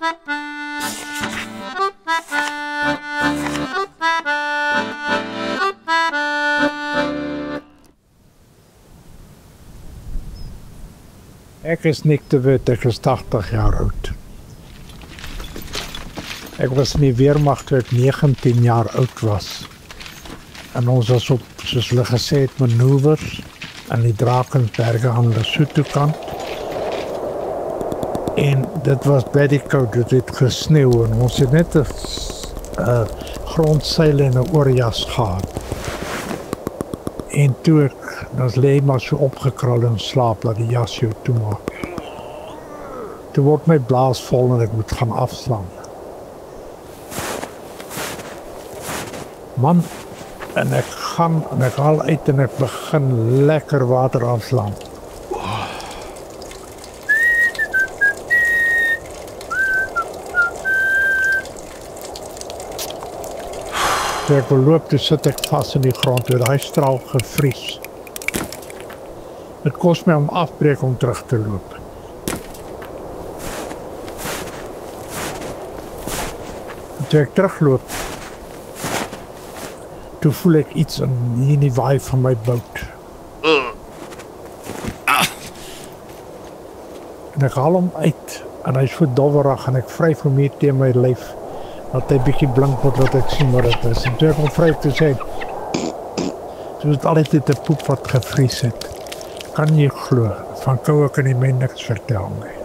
Ek is Nick de Wit, ek is 80 jaar oud. Ek was in die weermag toe ek 19 jaar oud was. En ons was op, soos hulle gesê het, manoeuvres aan die Drakensberge aan die Lesotho kant. En dit was baie koud, dit het gesneeuw en ons het net 'n grondseil en 'n oorjas gehad. En toe dan lê maar so opgekrul en slaap, laat die jas jou toemaak. Toe word my blaas vol en ek moet gaan afslaan. Man, en ek gaan en ek haal uit en ek begin lekker water afslaan. Toe ek wil loop, toe sit ek vas in die grond, toe daai straal gevries. Het kost my om afbreek om terug te loop. En toe ek terugloop, toe voel ek iets in die waai van my boot. En ek haal hom uit, en hy is so dowwerig, en ek vryf hom hier teen my lyf, dat hy bietjie blink word, dat ek sien wat het is. En toe ek hom vryf, toe sê, toe is het altyd 'n poep wat gevries het. Kan jy glo, van koue kan die my niks vertel nie.